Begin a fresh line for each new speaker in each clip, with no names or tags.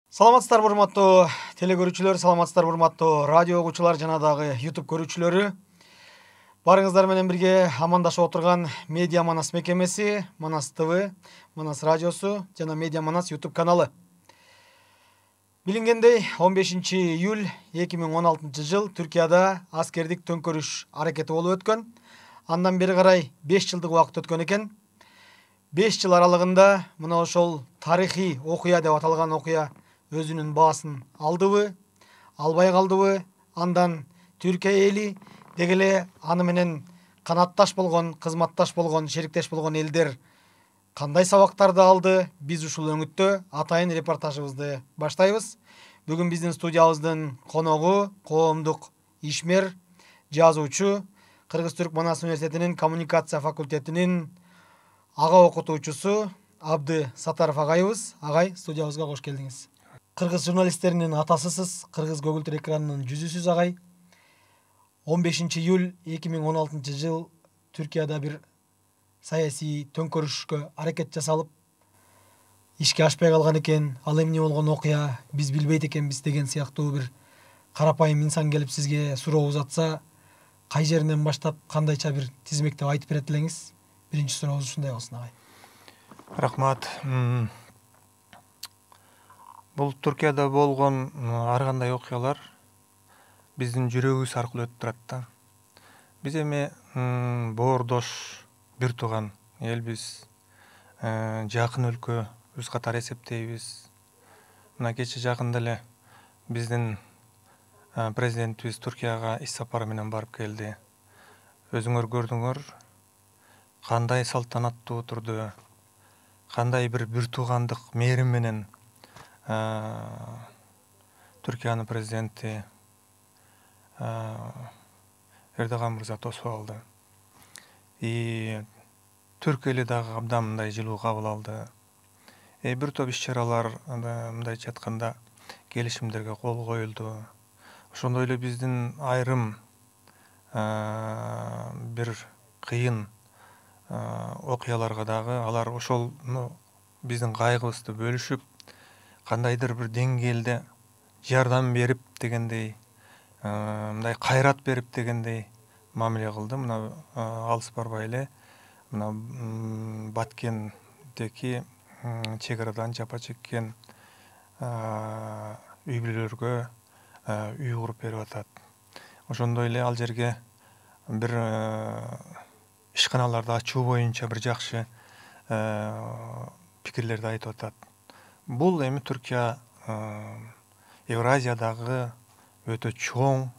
Саламатсыздар урматтуу теле-көрүүчүлөр, саламатсыздар урматтуу радио угуучулар жана дагы YouTube көрүүчүлөрү. Барыңыздар менен бирге амандашып отурган Медиа Манас мекемеси, Манас ТВ, Манас радиосу жана Медиа Манас YouTube каналы. Билингендей, 15-июль 2016 жыл Түркияда аскердик төңкөрүш аракети болуп өткөн. Андан бери карай 5 жылдык убакыт өткөн экен. 5 жыл аралыгында мына ошол тарыхый окуя деп аталган окуя өзүнүн баасын алдыбы, албай калдыбы, андан Түркия эли деги эле аны менен канатташ болгон, кызматташ болгон, шериктеш болгон элдер кандай сабактарды алды? Биз ушул өңүттө атайын репортажыбызды баштайбыз. Бүгүн биздин студиябыздын коногу коомдук ишмер, жазуучу, Кыргыз-Түрк Манас университетинин коммуникация факультетинин ага окутуучусу Абды Сатаров агайыбыз. Агай, студиябызга кош келдиңиз. Кыргыз журналисттеринин атасысыз, Кыргыз көгүлтүр экранынын жүзүсүз агай. 15-июль 2016 жыл Түркияда бир саясий төңкөрүшкө аракет жасалып, ишке ашпай калган экен. Ал эмне болгон окуя, биз билбейт экенбиз деген сыяктуу бир карапайым инсан келип сизге суроо узатса, кай жеринен баштап кандайча бир тизмектеп айтып берет элеңиз? Биринчи сурообуз ушундай болсун агай.
Рахмат. Бул Түркияда болгон ар кандай окуялар биздин жүрөгүбүз аркылуу өтүп турат да. Биз эми боордош, бир тууган элбиз, жакын өлкөбүз катары эсептейбиз. Мына кече жакында эле биздин президентибиз Түркияга иш сапары менен барып келди. Өзүңөр көрдүңөр, кандай салтанаттуу турду, кандай бир туугандык мээрим менен Түркиянын президенти Эрдоган мырза тосуп алды. Түрк эли дагы абдан мындай жылуу кабыл алды. Бир топ иш-чаралар мындайча айтканда келишимдерге кол коюлду. Ошондой эле биздин айрым бир кыйын окуяларга дагы алар ошол биздин кайгыбызды бөлүшүп, кандайдыр бир деңгээлде жардам берип дегендей, мындай кайрат берип дегендей мамиле кылды. Мына алыс барбай эле мына Баткендеки чек-арадан жапа чеккен үй бүлөлөргө үй куруп берип атат. Ошондой эле ал жерге бир ишканаларды ачуу боюнча бир жакшы пикирлерди айтып атат. Бул эми Түркия Евразиядагы өтө чоң,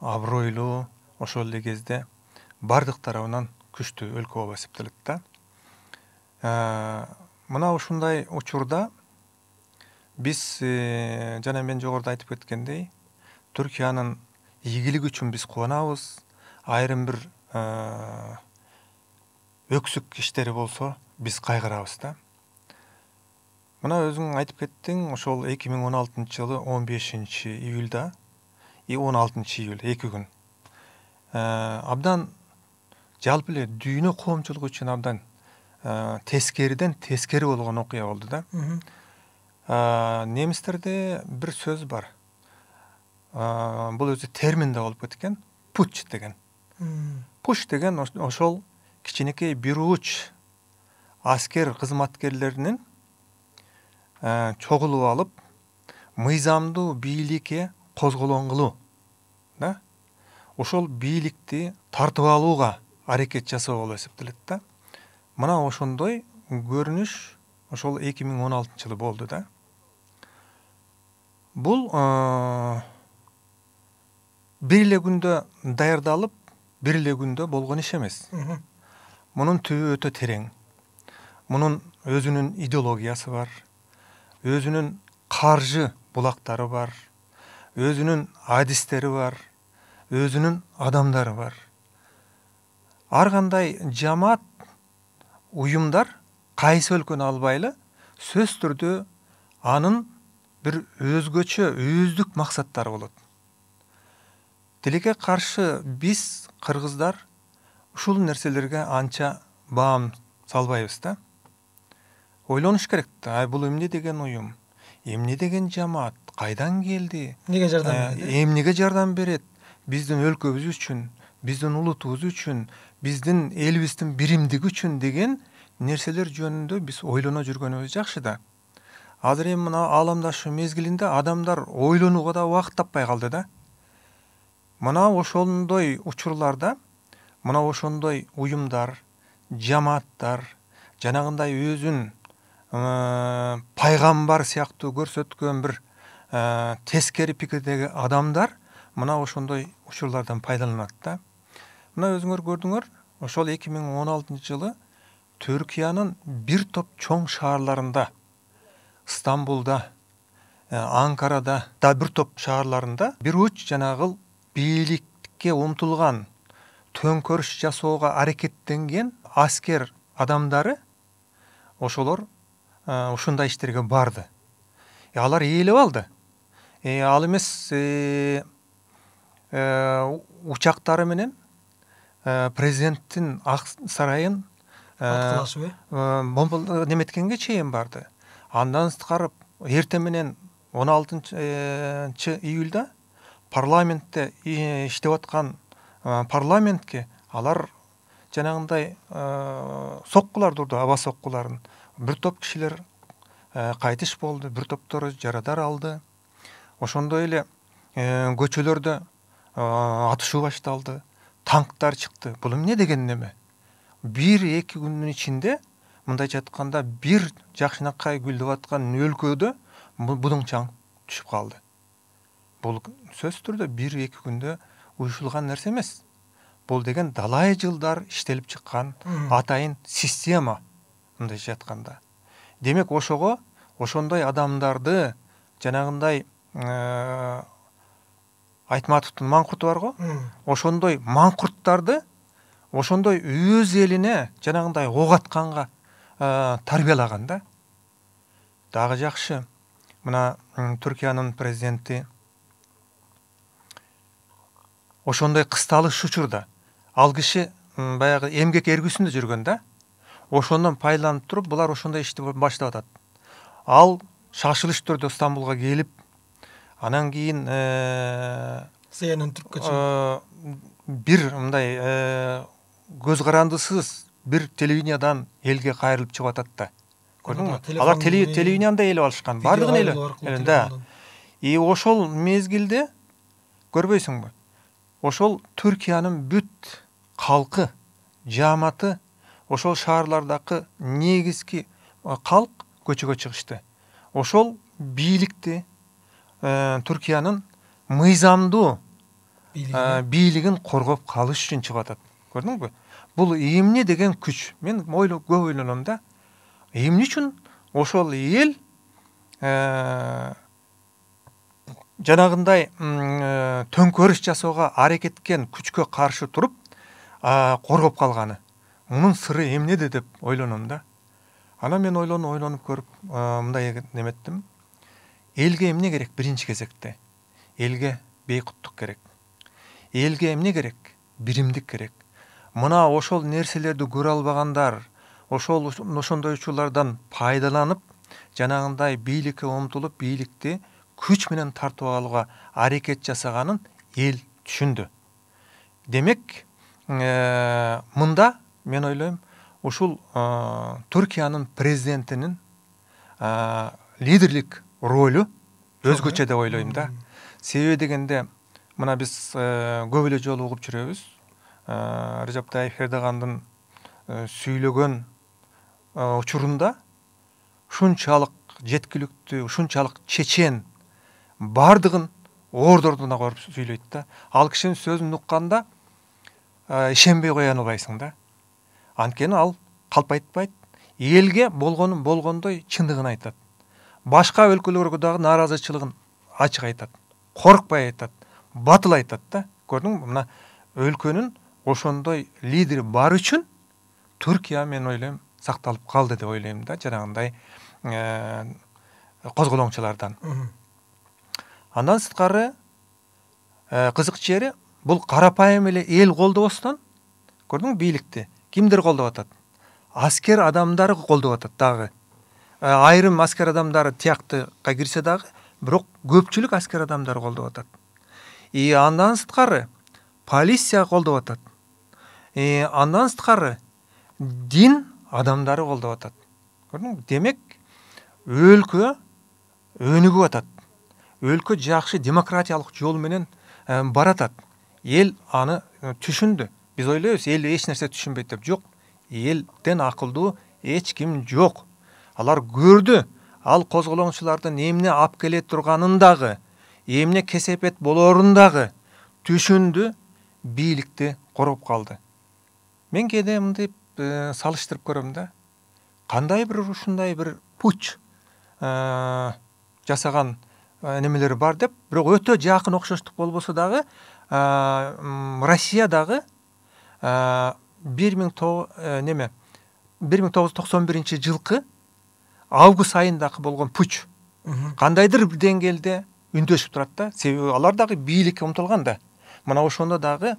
абройлуу, ошол эле кезде бардык тарабынан күчтүү өлкө болуп эсептелет да. Мына ушундай учурда биз жана мен жогоруда айтып кеткендей, Түркиянын ийгилиги үчүн биз кубанабыз. Айрым бир өксүк иштери болсо биз кайгырабыз да. Мына өзүң айтып кеттиң, ошол 2016 жылы 15-июлда 16-июль 2 күн. Абдан жалпы эле дүйнө коомчулугу үчүн абдан тескериден тескери болгон окуя болду да. Немистерде бир сөз бар. Бул өзү термин да болуп кеткен, путч деген. Путч деген ошол кичинекей бир уч аскер кызматкерлеринин чогулуп алып, мыйзамдуу бийликке козголоң кылуу да. Ошол бийликти тартып алууга аракет жасоо болуп эсептелет да. Мына ошондой көрүнүш ошол 2016 жылы болду да. Бул бир эле күндө даярдалып, бир эле күндө болгон иш эмес. Мунун түбү өтө терең. Мунун өзүнүн идеологиясы бар, өзүнүн каржы булактары бар, өзүнүн адистери бар, өзүнүн адамдары бар. Ар кандай жамаат, уюмдар кайсы өлкөнү албайлы, сөзсүз түрдө анын бир өзгөчө өздүк максаттары болот. Тилекке каршы биз кыргыздар ушул нерселерге анча баам салбайбыз да. Ойлонуш керек да, бул эмне деген уюм? Эмне деген жамаат, кайдан келди?
Неге жардам берет?
Эмнеге жардам берет? Биздин өлкөбүз үчүн, биздин улутубуз үчүн, биздин элибиздин биримдиги үчүн деген нерселер жөнүндө биз ойлоно жүргөнүбүз жакшы да. Азыр эми мына ааламдашу мезгилинде адамдар ойлонууга да убакыт таппай калды да. Мына ошондой учурларда, мына ошондой уюмдар, жамааттар, жанагындай өзүн пайгамбар сыяктуу көрсөткөн бир тескери пикирдеги адамдар мына ошондой учурлардан пайдаланат да. Мына өзүңөр көрдүңөр, ошол 2016-жылы Түркиянын бир топ чоң шаарларында, Стамбулда, Анкарада да бир топ шаарларында бир уч жанагыл бийликке умтулган, төңкөрүш жасоого аракеттенген аскер адамдары ошолор ушундай иштерге барды. Алар ээлеп алды. Ал эмес учактары менен президенттин ак сарайын неметкенге чейин барды. Андан сырткары эртең менен 16-июлда парламентте иштеп аткан парламентке алар жанагындай соккуларды урду, аба соккуларын. Бир топ кишилер кайтыш болду, бир топтору жарадар алды. Ошондой эле көчөлөрдө атышуу башталды, танктар чыкты. Бул эмне деген неме? 1-2 күндүн ичинде, мындайча айтканда, бир жакшынакай гүлдөп аткан өлкөдө будуңчаң түшүп калды. Бул сөзсүз түрдө 1-2 күндө уюшулган нерсе эмес. Бул деген далай жылдар иштелип чыккан атайын система, мындайча айтканда. Демек ошого ошондой адамдарды жанагындай Айтматовдун маңкурту бар го. Ошондой маңкурттарды ошондой өз элине жанагындай ок атканга тарбиялаган да. Дагы жакшы. Мына Түркиянын президенти ошондой кысталыш учурда ал киши баягы эмгек эргүсүндө жүргөн да. Ошондон пайдаланып туруп, булар ошондой ишти баштап атат. Ал шашылыш түрдө Стамбулга келип, анан кийин
CNN Түркчө
бир мындай көз карандысыз бир телевидениядан элге кайрылып чыгып атат да. Көрдүңбү? Алар телевиденияда элеп алышкан, бардыгын эле. Да. Ошол мезгилде көрбөйсүңбү? Ошол Түркиянын бүт калкы, жааматы, ошол шаарлардагы негизги калк көчөгө чыгышты. Ошол бийликти, Түркиянын мыйзамдуу бийлигин коргоп калыш үчүн чыгып атат. Көрдүңбү? Бул эмне деген күч? Мен көп ойлоном да. Эмне үчүн ошол эл жанагындай төңкөрүш жасоого аракеткен күчкө каршы туруп коргоп калганы? Мунун сыры эмнеде деп ойлоном да. Анан мен ойлонуп көрүп мындай неметтим. Элге эмне керек биринчи кезекте? Элге бейкуттук керек. Элге эмне керек? Биримдик керек. Мына ошол нерселерди көрө албагандар, ошондой учурлардан пайдаланып, жанагындай бийликке умтулуп, бийликти күч менен тартып алууга аракет жасаганын эл түшүндү. Демек, мында мен ойлойм, ушул Түркиянын президентинин лидерлик ролу өзгөчө деп ойлойм да. Себеби дегенде, мына биз көп эле жолу угуп жүрөбүз. Режеп Тайип Эрдогандын сүйлөгөн учурунда ушунчалык жеткиликтүү, ушунчалык чечен бардыгын ордордуна коюп сүйлөйт да. Ал кишинин сөзүн укканда ишенбей кое албайсың да. Анткени ал калп айтпайт, элге болгонун болгондой чындыгын айтат. Башка өлкөлөргө дагы нааразычылыгын ачык айтат. Коркпай айтат, батыл айтат да. Көрдүңбү? Мына өлкөнүн ошондой лидери бар үчүн Түркия мен ойлойм сакталып калды деп ойлойм да, жанагындай козголоңчулардан. Андан сырткары кызык жери бул карапайым эле эл колдобостон, көрдүңбү бийликти кимдер колдоп атат? Аскер адамдары колдоп атат дагы. айрым аскер адамдары тияктыга кирсе дагы, бирок көпчүлүк аскер адамдар колдоп атат. Андан сырткары полиция колдоп атат. Андан сырткары дин адамдары колдоп атат. Көрдүңбү? Демек, өлкө өнүгүп атат. Өлкө жакшы демократиялык жол менен баратат. Эл аны түшүндү. Биз ойлойбуз, эл эч нерсе түшүнбөйт деп. Жок. Элден акылдуу эч ким жок. Алар көрдү. Ал козголоңчулардын эмне алып келе турганын дагы, эмне кесепет болорун дагы түшүндү, бийликти короп калды. Мен кээде мынтип салыштырып көрөм да. Кандай бир ушундай бир путь жасаган немелер бар деп, бирок өтө жакын окшоштук болбосо дагы, Россиядагы 1991 жылкы август айындагы болгон путь кандайдыр бир деңгээлде үндөшүп турат да. Себеби алар дагы бийликке умтулган да. Мына ошондо дагы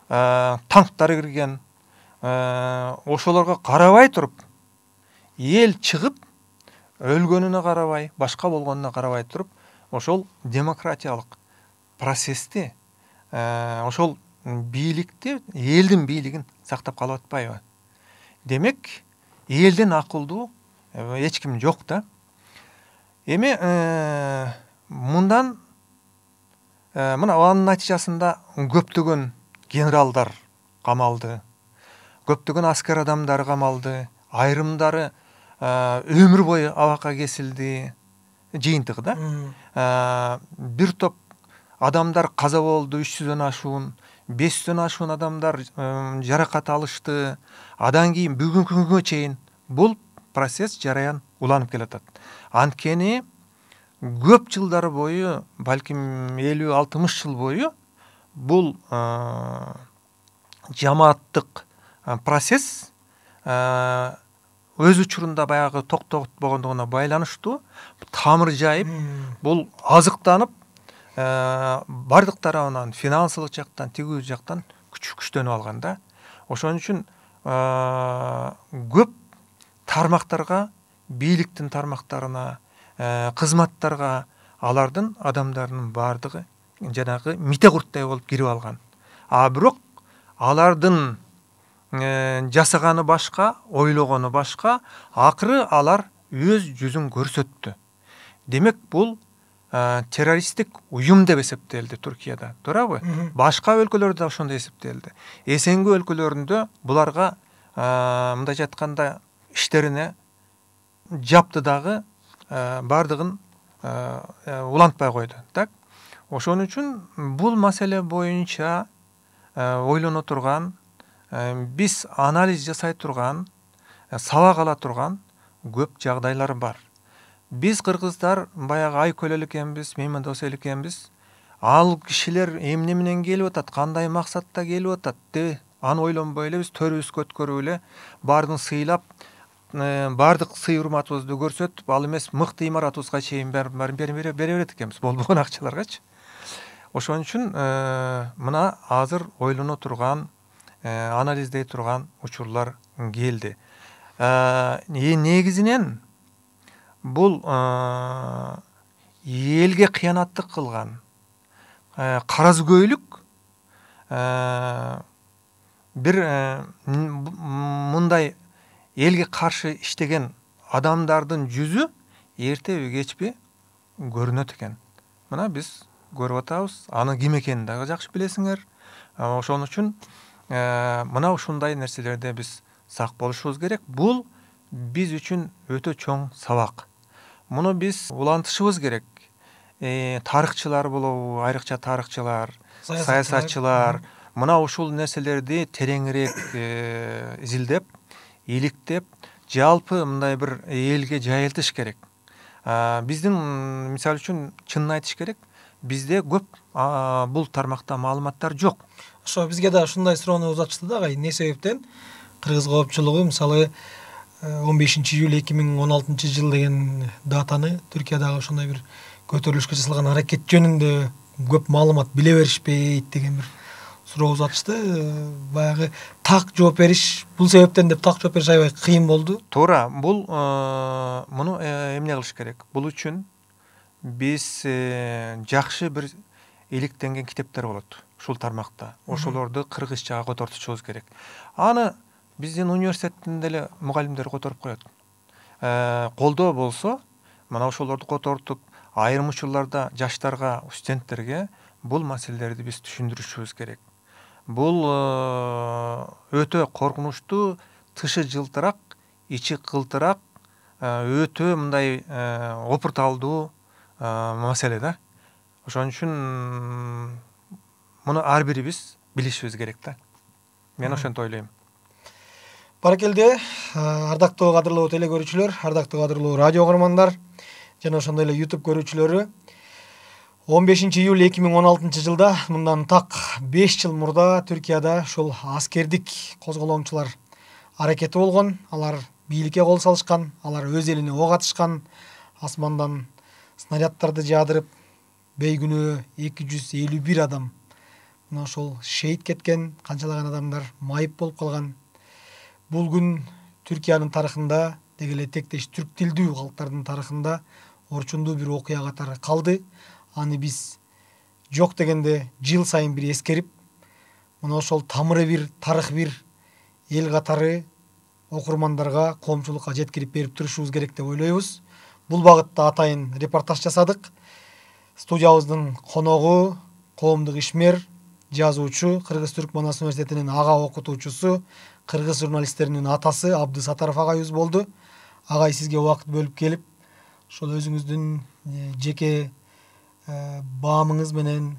танктар кирген, ошолорго карабай туруп, эл чыгып, өлгөнүнө карабай, башка болгонуна карабай туруп, ошол демократиялык процессти, ошол бийликти, элдин бийлигин сактап калып атпайбы? Демек, элден акылдуу эч ким жок да. Эми мындан мына анын натыйжасында көптөгөн генералдар камалды, көптөгөн аскер адамдар камалды, айрымдары өмүр бою абакка кесилди, жыйынтыгы да. Бир топ адамдар каза болду, 300дөн ашуун, 500дөн ашуун адамдар жаракат алышты. Адан кийин бүгүнкү күнгө чейин бул процесс жараян уланып келатат. Анткени көп жылдар бою, балким 50-60 жыл бою бул жамааттык процесс өз учурунда баягы токтотпогондугуна байланыштуу тамыр жайып, бул азыктанып, бардык тарабынан, финансылык жактан, тигүү жактан күчтөнүп алган да. Ошон үчүн көп тармактарга, бийликтин тармактарына, кызматтарга алардын адамдарынын бардыгы жанагы мите курттай болуп кирип алган. Бирок алардын жасаганы башка, ойлогону башка, акыры алар өз жүзүн көрсөттү. Демек, бул террористтик уюм деп эсептелди Туркияда, туурабы? Башка өлкөлөрдө ошондой эсептелди. Эсенги өлкөлөрүндө буларга мындайча айтканда иштерине жапты дагы, бардыгын улантпай койду. Так? Ошон үчүн бул маселе боюнча ойлоно турган, биз анализ жасай турган, сабак ала турган көп жагдайлар бар. Биз кыргыздар баягы айкөл эле экенбиз, меймандос эле экенбиз. Ал кишилер эмне менен келип атат, кандай максатта келип атат деп аны ойлонбой эле биз төрүбүзгө көткөрүп эле баардыгын сыйлап, баардык сый урматыбызды көрсөтүп, ал эмес мыкты имаратыбызга чейин баарын бере берет экенбиз, болбогон акчаларгачы. Ошон үчүн мына азыр ойлоно турган, анализдей турган учурлар келди. Негизинен бул элге кыянаттык кылган, каразгөйлүк бир мындай элге каршы иштеген адамдардын жүзү эртеби кечпи көрүнөт экен. Мына биз көрүп атабыз, аны ким экенин дагы жакшы билесиңер. Ошон үчүн мына ушундай нерселерде биз сак болушубуз керек. Бул биз үчүн өтө чоң сабак. Муну биз улантышыбыз керек. Тарыхчылар болобу, айрыкча тарыхчылар, саясатчылар, мына ушул нерселерди тереңирээк изилдеп, иликтеп, жалпы мындай бир элге жайылтыш керек. Биздин, мисалы үчүн, чынын айтыш керек, бизде көп бул тармакта маалыматтар жок.
Ошо бизге да ушундай суроону узатышты да, эмне себептен кыргыз коопчулугу мисалы 15-июль 2016 жыл деген датаны Түркиядагы ошондой бир көтөрүлүшкө жасалган аракет жөнүндө көп маалымат биле беришпейт деген бир сурообузду ачты. Баягы так жооп бериш, бул себептен деп так жооп бериш аябай кыйын болду.
Туура, бул муну эмне кылыш керек? Бул үчүн биз жакшы бир иликтенген китептер болот ушул тармакта. Ошолорду кыргызчага котортушубуз керек. Аны биздин университеттин деле мугалимдери которуп коет. Колдоо болсо, мына ошолорду котортуп, айрым учурларда жаштарга, студенттерге бул маселелерди биз түшүндүрүшүбүз керек. Бул өтө коркунучтуу, тышы жылтыраак, ичи кылтыраак, өтө мындай опурталдуу маселе да. Ошон үчүн муну ар бирибиз билишибиз керек да. Мен ошентип ойлойм.
Баракелде, ардактуу кадырлуу теле көрүүчүлөр, ардактуу кадырлуу радио угармандар жана ошондой эле YouTube көрүүчүлөрү, 15 июль 2016 жылда, мындан так 5 жыл мурда Түркияда ушул аскердик козголоңчулар аракети болгон. Алар бийликке кол салышкан, алар өз элине ок атышкан, асмандан снаряддарды жаадырып, бейгүнөө 251 адам мына ошол шейит кеткен, канчалаган адамдар майып болуп калган. Бул күн Түркиянын тарыхында, деги эле тектеш түрк тилдүү калктардын тарыхында орчундуу бир окуя катары калды. Аны биз жок дегенде жыл сайын бир эскерип, мына ошол тамыры бир, тарых бир эл катары окурмандарга, коомчулукка жеткирип берип турушубуз керек деп ойлойбуз. Бул багытта атайын репортаж жасадык. Студиябыздын коногу коомдук ишмер, жазуучу, Кыргыз-Түрк Манас университетинин ага окутуучусу, кыргыз журналисттеринин атасы Абды Сатаров агайыбыз болду. Агай, сизге убакыт бөлүп келип, ошол өзүңүздүн жеке баамыңыз менен,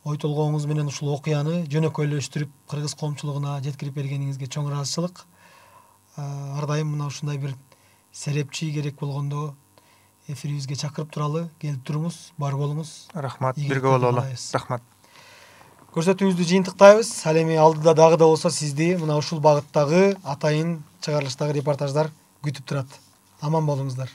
ой толгооңуз менен ушул окуяны жөнөкөйлөштүрүп кыргыз коомчулугуна жеткирип бергениңизге чоң ыраазычылык. Ар дайым мына ушундай бир серепчи керек болгондо эфирибизге чакырып туралы, келип туруңуз, бар болуңуз.
Рахмат, бирге бололу. Рахмат.
Көрсөтүүбүздү жыйынтыктайбыз. Ал эми алдыда дагы да болсо сизди мына ушул багыттагы атайын чыгарылыштагы репортаждар күтүп турат. Аман болуңуздар.